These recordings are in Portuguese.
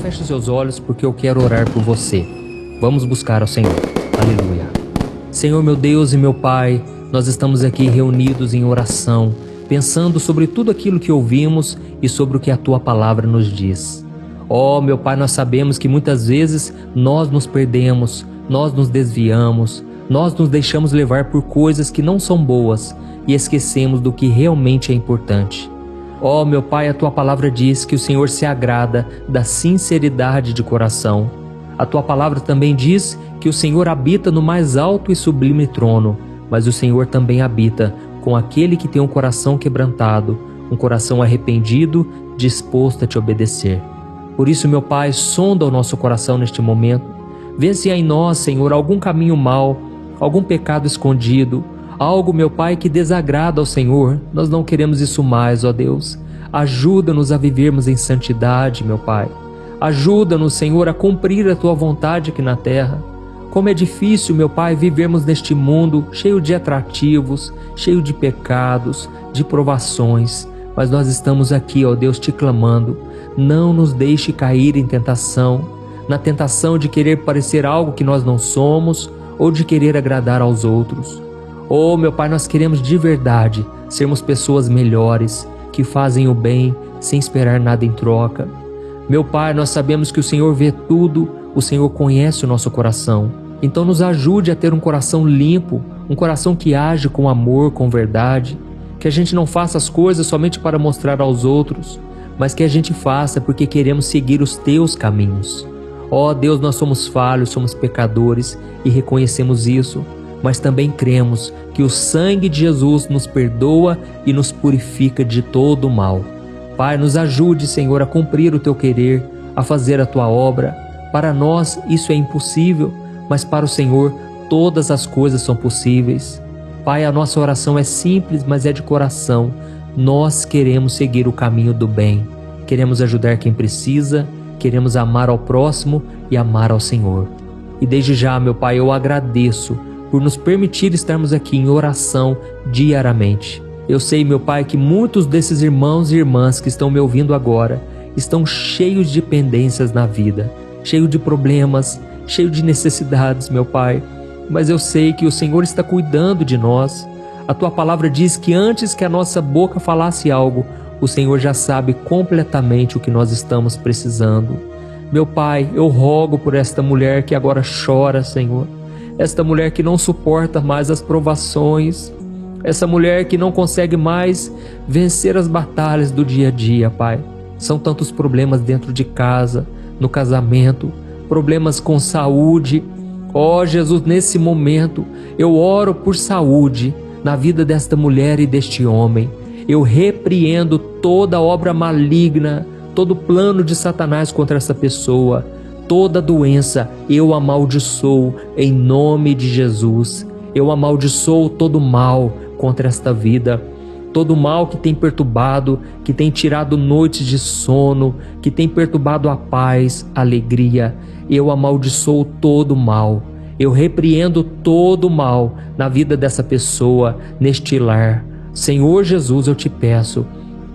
feche os seus olhos porque eu quero orar por você. Vamos buscar ao Senhor. Aleluia. Senhor meu Deus e meu Pai, nós estamos aqui reunidos em oração, pensando sobre tudo aquilo que ouvimos e sobre o que a Tua Palavra nos diz. Ó, meu Pai, nós sabemos que muitas vezes nós nos perdemos, nós nos desviamos, nós nos deixamos levar por coisas que não são boas e esquecemos do que realmente é importante. Ó, meu Pai, a Tua Palavra diz que o Senhor se agrada da sinceridade de coração. A Tua Palavra também diz que o Senhor habita no mais alto e sublime trono, mas o Senhor também habita com aquele que tem um coração quebrantado, um coração arrependido, disposto a Te obedecer. Por isso, meu Pai, sonda o nosso coração neste momento. Vê se há em nós, Senhor, algum caminho mau, algum pecado escondido, algo, meu Pai, que desagrada ao Senhor. Nós não queremos isso mais, ó Deus. Ajuda-nos a vivermos em santidade, meu Pai. Ajuda-nos, Senhor, a cumprir a Tua vontade aqui na terra. Como é difícil, meu Pai, vivermos neste mundo cheio de atrativos, cheio de pecados, de provações. Mas nós estamos aqui, ó Deus, te clamando. Não nos deixe cair em tentação, na tentação de querer parecer algo que nós não somos ou de querer agradar aos outros. Oh, meu Pai, nós queremos de verdade sermos pessoas melhores, que fazem o bem sem esperar nada em troca. Meu Pai, nós sabemos que o Senhor vê tudo, o Senhor conhece o nosso coração. Então nos ajude a ter um coração limpo, um coração que age com amor, com verdade. Que a gente não faça as coisas somente para mostrar aos outros, mas que a gente faça porque queremos seguir os Teus caminhos. Ó Deus, nós somos falhos, somos pecadores e reconhecemos isso, mas também cremos que o sangue de Jesus nos perdoa e nos purifica de todo o mal. Pai, nos ajude, Senhor, a cumprir o Teu querer, a fazer a Tua obra. Para nós isso é impossível, mas para o Senhor todas as coisas são possíveis. Pai, a nossa oração é simples, mas é de coração. Nós queremos seguir o caminho do bem, queremos ajudar quem precisa, queremos amar ao próximo e amar ao Senhor. E desde já, meu Pai, eu agradeço por nos permitir estarmos aqui em oração diariamente. Eu sei, meu Pai, que muitos desses irmãos e irmãs que estão me ouvindo agora estão cheios de pendências na vida, cheios de problemas, cheios de necessidades, meu Pai. Mas eu sei que o Senhor está cuidando de nós. A Tua Palavra diz que antes que a nossa boca falasse algo, o Senhor já sabe completamente o que nós estamos precisando. Meu Pai, eu rogo por esta mulher que agora chora, Senhor. Esta mulher que não suporta mais as provações. Essa mulher que não consegue mais vencer as batalhas do dia a dia, Pai. São tantos problemas dentro de casa, no casamento, problemas com saúde. Ó Jesus, nesse momento eu oro por saúde na vida desta mulher e deste homem. Eu repreendo toda obra maligna, todo plano de Satanás contra essa pessoa, toda doença eu amaldiçoo em nome de Jesus. Eu amaldiçoo todo mal contra esta vida, todo mal que tem perturbado, que tem tirado noites de sono, que tem perturbado a paz, a alegria. Eu amaldiçoo todo mal. Eu repreendo todo o mal na vida dessa pessoa, neste lar. Senhor Jesus, eu te peço,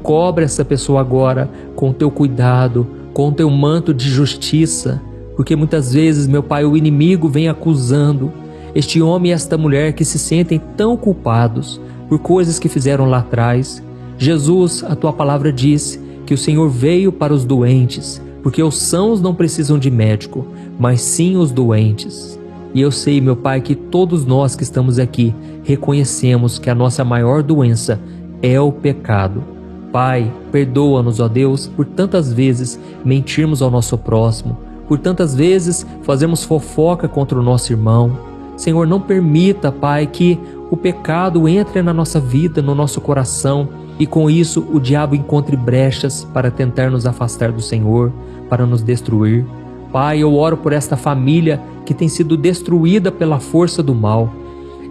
cobre essa pessoa agora com o Teu cuidado, com o Teu manto de justiça, porque muitas vezes, meu Pai, o inimigo vem acusando este homem e esta mulher que se sentem tão culpados por coisas que fizeram lá atrás. Jesus, a Tua Palavra diz que o Senhor veio para os doentes, porque os sãos não precisam de médico, mas sim os doentes. E eu sei, meu Pai, que todos nós que estamos aqui reconhecemos que a nossa maior doença é o pecado. Pai, perdoa-nos, ó Deus, por tantas vezes mentirmos ao nosso próximo, por tantas vezes fazermos fofoca contra o nosso irmão. Senhor, não permita, Pai, que o pecado entre na nossa vida, no nosso coração, e com isso o diabo encontre brechas para tentar nos afastar do Senhor, para nos destruir. Pai, eu oro por esta família que tem sido destruída pela força do mal.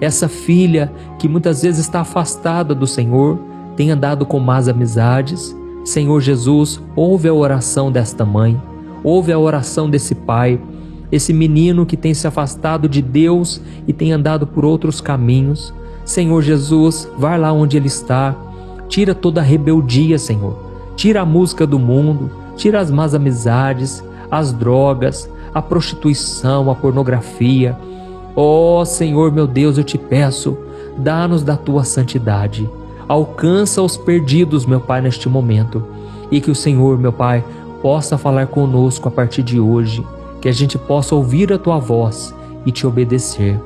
Essa filha que muitas vezes está afastada do Senhor, tem andado com más amizades. Senhor Jesus, ouve a oração desta mãe, ouve a oração desse pai, esse menino que tem se afastado de Deus e tem andado por outros caminhos. Senhor Jesus, vai lá onde ele está, tira toda a rebeldia, Senhor, tira a música do mundo, tira as más amizades, as drogas, a prostituição, a pornografia. Ó Senhor meu Deus, eu te peço, dá-nos da tua santidade. Alcança os perdidos, meu Pai, neste momento. E que o Senhor, meu Pai, possa falar conosco a partir de hoje. Que a gente possa ouvir a tua voz e te obedecer.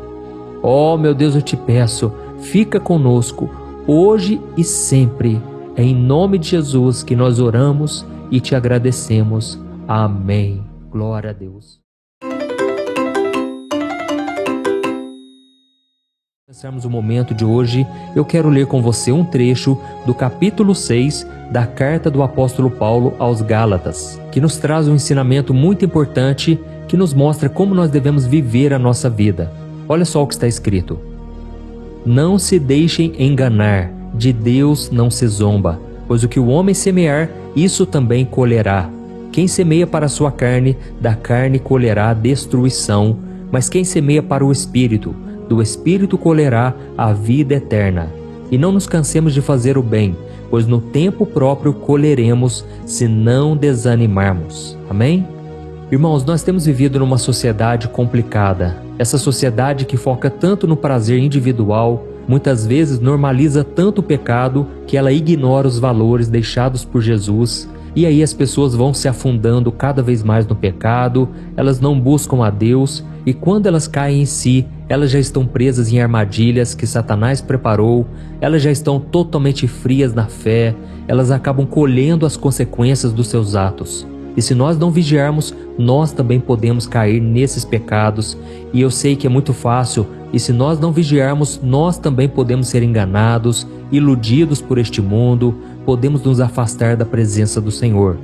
Ó meu Deus, eu te peço, fica conosco, hoje e sempre. É em nome de Jesus que nós oramos e te agradecemos. Amém. Glória a Deus. Começarmos o momento de hoje, eu quero ler com você um trecho do capítulo 6 da carta do apóstolo Paulo aos Gálatas, que nos traz um ensinamento muito importante que nos mostra como nós devemos viver a nossa vida. Olha só o que está escrito: não se deixem enganar, de Deus não se zomba, pois o que o homem semear, isso também colherá. Quem semeia para a sua carne, da carne colherá destruição, mas quem semeia para o Espírito, do Espírito colherá a vida eterna. E não nos cansemos de fazer o bem, pois no tempo próprio colheremos, se não desanimarmos. Amém? Irmãos, nós temos vivido numa sociedade complicada. Essa sociedade que foca tanto no prazer individual, muitas vezes normaliza tanto o pecado que ela ignora os valores deixados por Jesus. E aí as pessoas vão se afundando cada vez mais no pecado, elas não buscam a Deus, e quando elas caem em si, elas já estão presas em armadilhas que Satanás preparou, elas já estão totalmente frias na fé, elas acabam colhendo as consequências dos seus atos. E se nós não vigiarmos, nós também podemos cair nesses pecados. E eu sei que é muito fácil, e se nós não vigiarmos, nós também podemos ser enganados, iludidos por este mundo, podemos nos afastar da presença do Senhor.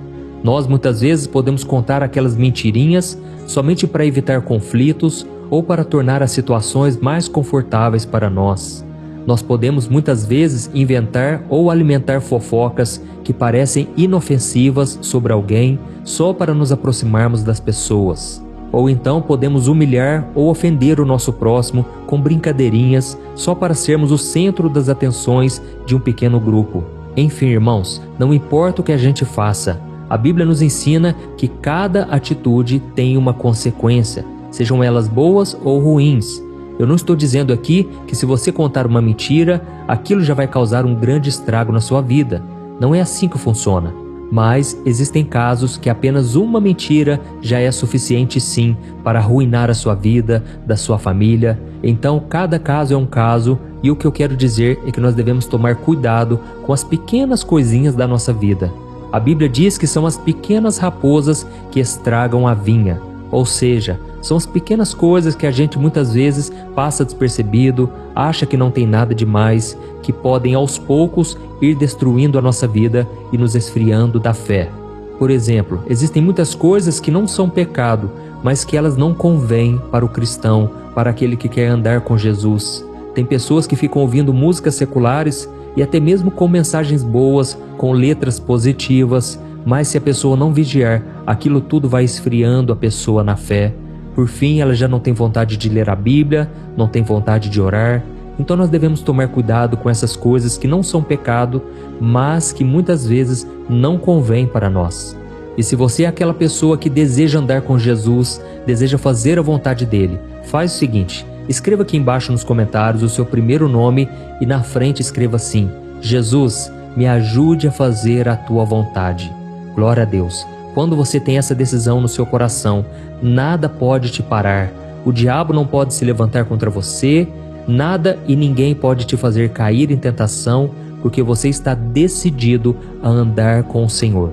Nós muitas vezes podemos contar aquelas mentirinhas somente para evitar conflitos ou para tornar as situações mais confortáveis para nós. Nós podemos muitas vezes inventar ou alimentar fofocas que parecem inofensivas sobre alguém só para nos aproximarmos das pessoas. Ou então podemos humilhar ou ofender o nosso próximo com brincadeirinhas só para sermos o centro das atenções de um pequeno grupo. Enfim, irmãos, não importa o que a gente faça, a Bíblia nos ensina que cada atitude tem uma consequência, sejam elas boas ou ruins. Eu não estou dizendo aqui que se você contar uma mentira, aquilo já vai causar um grande estrago na sua vida. Não é assim que funciona. Mas existem casos que apenas uma mentira já é suficiente sim para arruinar a sua vida, da sua família. Então cada caso é um caso, e o que eu quero dizer é que nós devemos tomar cuidado com as pequenas coisinhas da nossa vida. A Bíblia diz que são as pequenas raposas que estragam a vinha. Ou seja, são as pequenas coisas que a gente muitas vezes passa despercebido, acha que não tem nada demais, que podem aos poucos ir destruindo a nossa vida e nos esfriando da fé. Por exemplo, existem muitas coisas que não são pecado, mas que elas não convêm para o cristão, para aquele que quer andar com Jesus. Tem pessoas que ficam ouvindo músicas seculares e até mesmo com mensagens boas, com letras positivas, mas se a pessoa não vigiar, aquilo tudo vai esfriando a pessoa na fé. Por fim, ela já não tem vontade de ler a Bíblia, não tem vontade de orar. Então nós devemos tomar cuidado com essas coisas que não são pecado, mas que muitas vezes não convêm para nós. E se você é aquela pessoa que deseja andar com Jesus, deseja fazer a vontade dele, faz o seguinte: escreva aqui embaixo nos comentários o seu primeiro nome e na frente escreva assim: Jesus, me ajude a fazer a tua vontade. Glória a Deus. Quando você tem essa decisão no seu coração, nada pode te parar. O diabo não pode se levantar contra você, nada e ninguém pode te fazer cair em tentação, porque você está decidido a andar com o Senhor.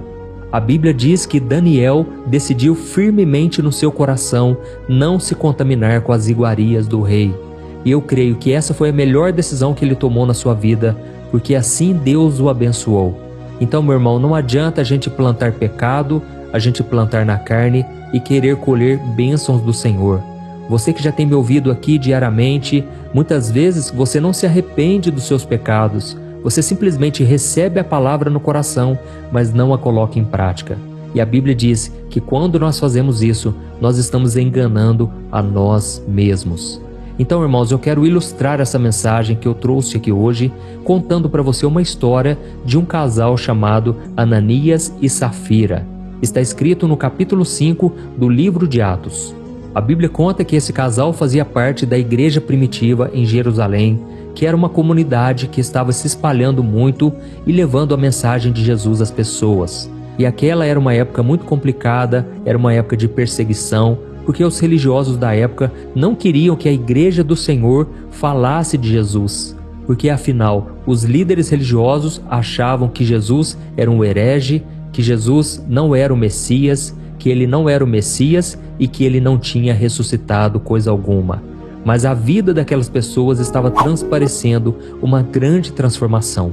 A Bíblia diz que Daniel decidiu firmemente no seu coração não se contaminar com as iguarias do rei. E eu creio que essa foi a melhor decisão que ele tomou na sua vida, porque assim Deus o abençoou. Então, meu irmão, não adianta a gente plantar pecado, a gente plantar na carne e querer colher bênçãos do Senhor. Você que já tem me ouvido aqui diariamente, muitas vezes você não se arrepende dos seus pecados. Você simplesmente recebe a palavra no coração, mas não a coloca em prática. E a Bíblia diz que quando nós fazemos isso, nós estamos enganando a nós mesmos. Então, irmãos, eu quero ilustrar essa mensagem que eu trouxe aqui hoje, contando para você uma história de um casal chamado Ananias e Safira. Está escrito no capítulo 5 do livro de Atos. A Bíblia conta que esse casal fazia parte da igreja primitiva em Jerusalém, que era uma comunidade que estava se espalhando muito e levando a mensagem de Jesus às pessoas. E aquela era uma época muito complicada, era uma época de perseguição, porque os religiosos da época não queriam que a igreja do Senhor falasse de Jesus, porque afinal os líderes religiosos achavam que Jesus era um herege, que Jesus não era o Messias, que ele não era o Messias e que ele não tinha ressuscitado coisa alguma. Mas a vida daquelas pessoas estava transparecendo uma grande transformação.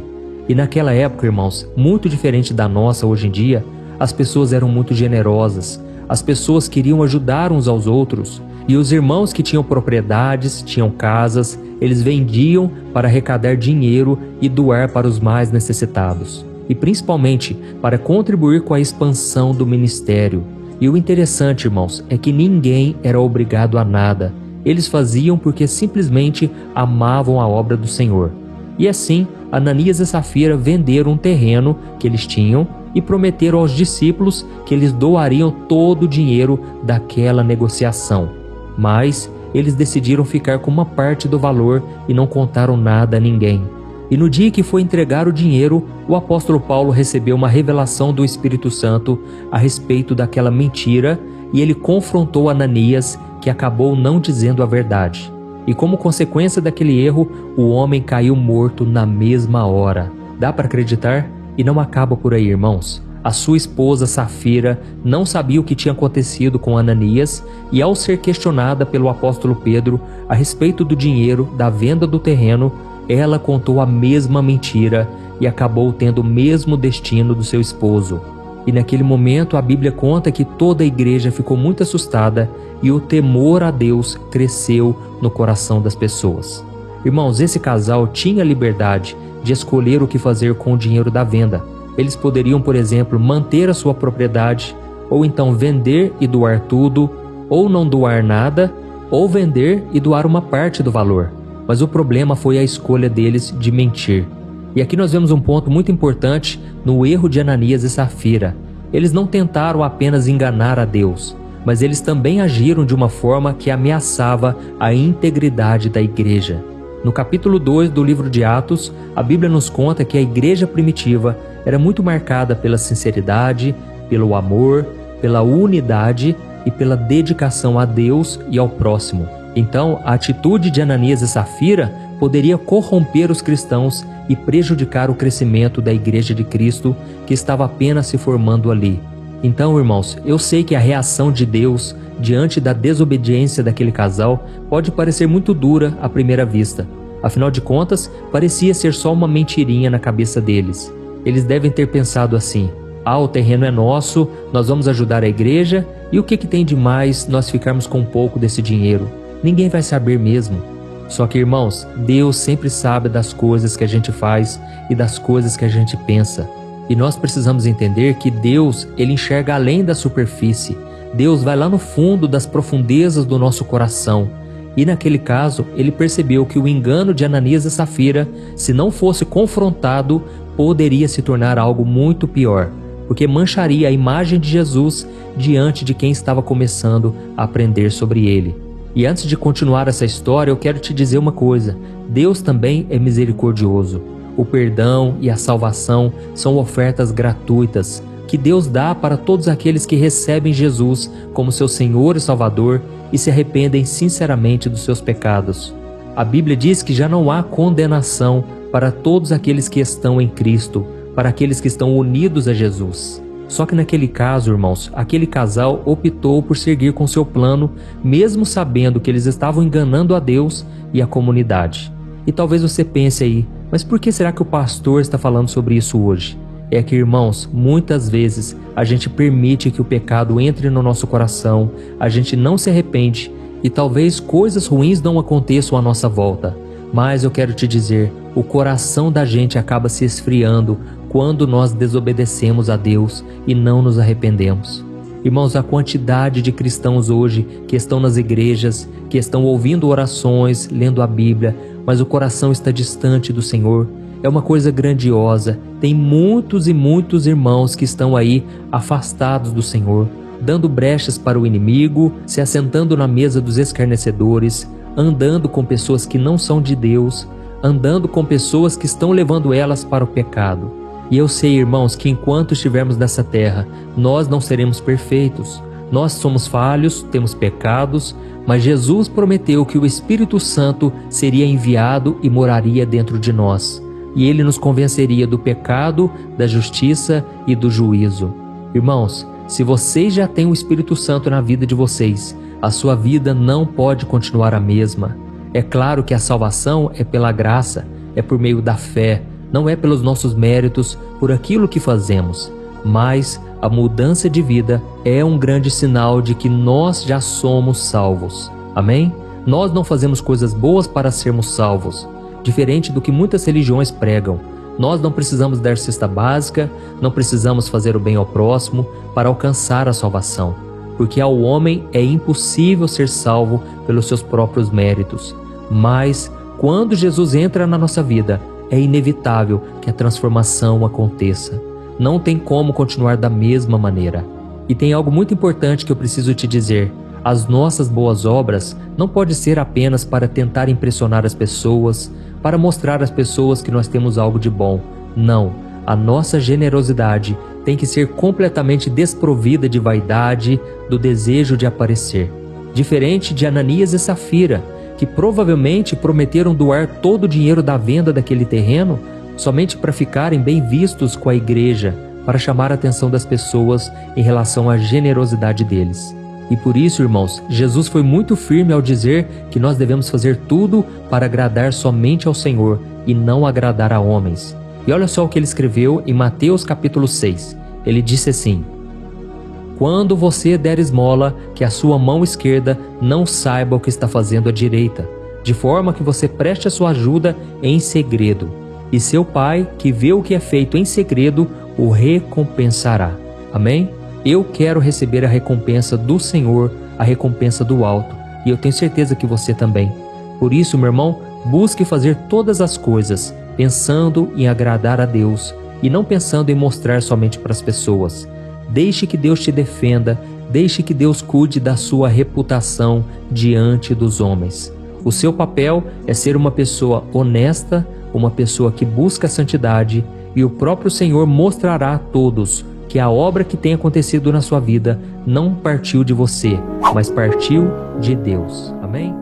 E naquela época, irmãos, muito diferente da nossa hoje em dia, as pessoas eram muito generosas, as pessoas queriam ajudar uns aos outros, e os irmãos que tinham propriedades, tinham casas, eles vendiam para arrecadar dinheiro e doar para os mais necessitados, e principalmente para contribuir com a expansão do ministério. E o interessante, irmãos, é que ninguém era obrigado a nada. Eles faziam porque simplesmente amavam a obra do Senhor. E assim, Ananias e Safira venderam um terreno que eles tinham e prometeram aos discípulos que eles doariam todo o dinheiro daquela negociação. Mas eles decidiram ficar com uma parte do valor e não contaram nada a ninguém. E no dia que foi entregar o dinheiro, o apóstolo Paulo recebeu uma revelação do Espírito Santo a respeito daquela mentira e ele confrontou Ananias, que acabou não dizendo a verdade. E como consequência daquele erro, o homem caiu morto na mesma hora. Dá para acreditar? E não acaba por aí, irmãos. A sua esposa Safira não sabia o que tinha acontecido com Ananias e ao ser questionada pelo apóstolo Pedro a respeito do dinheiro da venda do terreno, ela contou a mesma mentira e acabou tendo o mesmo destino do seu esposo. E naquele momento a Bíblia conta que toda a igreja ficou muito assustada e o temor a Deus cresceu no coração das pessoas. Irmãos, esse casal tinha liberdade de escolher o que fazer com o dinheiro da venda. Eles poderiam, por exemplo, manter a sua propriedade, ou então vender e doar tudo, ou não doar nada, ou vender e doar uma parte do valor. Mas o problema foi a escolha deles de mentir. E aqui nós vemos um ponto muito importante no erro de Ananias e Safira. Eles não tentaram apenas enganar a Deus, mas eles também agiram de uma forma que ameaçava a integridade da igreja. No capítulo 2 do livro de Atos, a Bíblia nos conta que a igreja primitiva era muito marcada pela sinceridade, pelo amor, pela unidade e pela dedicação a Deus e ao próximo. Então, a atitude de Ananias e Safira poderia corromper os cristãos e prejudicar o crescimento da igreja de Cristo que estava apenas se formando ali. Então, irmãos, eu sei que a reação de Deus diante da desobediência daquele casal pode parecer muito dura à primeira vista. Afinal de contas, parecia ser só uma mentirinha na cabeça deles. Eles devem ter pensado assim: o terreno é nosso, nós vamos ajudar a igreja, e o que tem de mais nós ficarmos com um pouco desse dinheiro? Ninguém vai saber mesmo. Só que, irmãos, Deus sempre sabe das coisas que a gente faz e das coisas que a gente pensa. E nós precisamos entender que Deus, Ele enxerga além da superfície. Deus vai lá no fundo das profundezas do nosso coração. E naquele caso, Ele percebeu que o engano de Ananias e Safira, se não fosse confrontado, poderia se tornar algo muito pior, porque mancharia a imagem de Jesus diante de quem estava começando a aprender sobre Ele. E antes de continuar essa história, eu quero te dizer uma coisa: Deus também é misericordioso. O perdão e a salvação são ofertas gratuitas que Deus dá para todos aqueles que recebem Jesus como seu Senhor e Salvador e se arrependem sinceramente dos seus pecados. A Bíblia diz que já não há condenação para todos aqueles que estão em Cristo, para aqueles que estão unidos a Jesus. Só que naquele caso, irmãos, aquele casal optou por seguir com seu plano, mesmo sabendo que eles estavam enganando a Deus e a comunidade. E talvez você pense aí, mas por que será que o pastor está falando sobre isso hoje? É que, irmãos, muitas vezes a gente permite que o pecado entre no nosso coração, a gente não se arrepende e talvez coisas ruins não aconteçam à nossa volta. Mas eu quero te dizer, o coração da gente acaba se esfriando quando nós desobedecemos a Deus e não nos arrependemos. Irmãos, a quantidade de cristãos hoje que estão nas igrejas, que estão ouvindo orações, lendo a Bíblia, mas o coração está distante do Senhor. é uma coisa grandiosa. Tem muitos e muitos irmãos que estão aí afastados do Senhor, dando brechas para o inimigo, se assentando na mesa dos escarnecedores, andando com pessoas que não são de Deus, andando com pessoas que estão levando elas para o pecado. E eu sei, irmãos, que enquanto estivermos nessa terra, nós não seremos perfeitos. Nós somos falhos, temos pecados, mas Jesus prometeu que o Espírito Santo seria enviado e moraria dentro de nós. E ele nos convenceria do pecado, da justiça e do juízo. Irmãos, se vocês já têm o Espírito Santo na vida de vocês, a sua vida não pode continuar a mesma. É claro que a salvação é pela graça, é por meio da fé, não é pelos nossos méritos, por aquilo que fazemos. Mas a mudança de vida é um grande sinal de que nós já somos salvos. Amém? Nós não fazemos coisas boas para sermos salvos, diferente do que muitas religiões pregam. Nós não precisamos dar cesta básica, não precisamos fazer o bem ao próximo para alcançar a salvação, porque ao homem é impossível ser salvo pelos seus próprios méritos. Mas quando Jesus entra na nossa vida, é inevitável que a transformação aconteça. Não tem como continuar da mesma maneira. E tem algo muito importante que eu preciso te dizer. As nossas boas obras não podem ser apenas para tentar impressionar as pessoas, para mostrar às pessoas que nós temos algo de bom. Não, a nossa generosidade tem que ser completamente desprovida de vaidade, do desejo de aparecer. Diferente de Ananias e Safira, que provavelmente prometeram doar todo o dinheiro da venda daquele terreno, somente para ficarem bem vistos com a igreja, para chamar a atenção das pessoas em relação à generosidade deles. E por isso, irmãos, Jesus foi muito firme ao dizer que nós devemos fazer tudo para agradar somente ao Senhor e não agradar a homens. E olha só o que ele escreveu em Mateus capítulo 6. Ele disse assim: quando você der esmola, que a sua mão esquerda não saiba o que está fazendo a direita, de forma que você preste a sua ajuda em segredo. E seu pai, que vê o que é feito em segredo, o recompensará. Amém? Eu quero receber a recompensa do Senhor, a recompensa do alto, e eu tenho certeza que você também. Por isso, meu irmão, busque fazer todas as coisas pensando em agradar a Deus e não pensando em mostrar somente para as pessoas. Deixe que Deus te defenda, deixe que Deus cuide da sua reputação diante dos homens. O seu papel é ser uma pessoa honesta, uma pessoa que busca a santidade, e o próprio Senhor mostrará a todos que a obra que tem acontecido na sua vida não partiu de você, mas partiu de Deus. Amém?